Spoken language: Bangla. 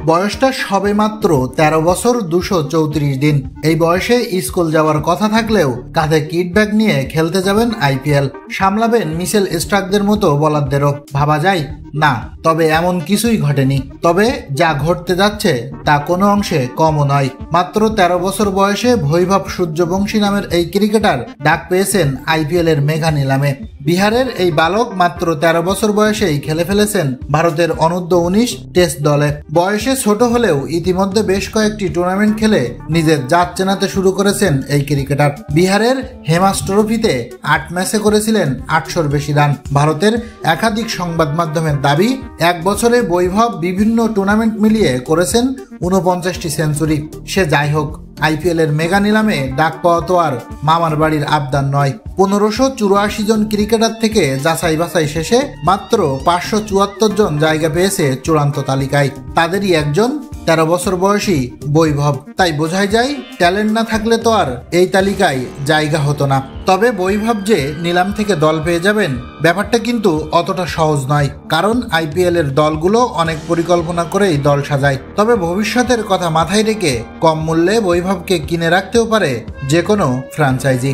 বয়সটা সবে মাত্র ১৩ বছর ২৩৪ দিন। এই বয়সে স্কুল যাওয়ার কথা থাকলেও কাঁধে কিট ব্যাগ নিয়ে খেলতে যাবেন আইপিএল, সামলাবেন মিচেল স্টার্কদের মতো বোলারদেরও। ভাবা যায় না, তবে এমন কিছুই ঘটেনি। তবে যা ঘটতে যাচ্ছে তা কোনো অংশে কমও নয়। মাত্র ১৩ বছর বয়সে বৈভব সূর্যবংশী নামের এই ক্রিকেটার ডাক পেয়েছেন আইপিএল এর মেগা নিলামে। বিহারের এই বালক মাত্র ১৩ বছর বয়সেই খেলে ফেলেছেন ভারতের অনূর্ধ্ব-১৯ টেস্ট দলে। বয়সে ছোট হলেও ইতিমধ্যে বেশ কয়েকটি টুর্নামেন্ট খেলে নিজের জাত চেনাতে শুরু করেছেন এই ক্রিকেটার। বিহারের হেমাস ট্রফিতে ৮ ম্যাচে করেছিলেন ৮০০-র বেশি রান। ভারতের একাধিক সংবাদ মাধ্যমের দাবি, ১ বছরে বৈভব বিভিন্ন টুর্নামেন্ট মিলিয়ে করেছেন ৪৯টি সেঞ্চুরি। সে যাই হোক, আইপিএল এর মেগা নিলামে ডাক পাওয়া তো আর মামার বাড়ির আবদার নয়। ১৫৮৪ জন ক্রিকেটার থেকে যাচাই বাছাই শেষে মাত্র ৫৭৪ জন জায়গা পেয়েছে চূড়ান্ত তালিকায়। তাদেরই একজন ১৩ বছর বয়সী বৈভব। তাই বোঝাই যায়, ট্যালেন্ট না থাকলে তো আর এই তালিকায় জায়গা হতো না। তবে বৈভব যে নিলাম থেকে দল পেয়ে যাবেন, ব্যাপারটা কিন্তু অতটা সহজ নয়। কারণ আইপিএল এর দলগুলো অনেক পরিকল্পনা করেই দল সাজায়। তবে ভবিষ্যতের কথা মাথায় রেখে কম মূল্যে বৈভবকে কিনে রাখতেও পারে যে কোনো ফ্র্যাঞ্চাইজি।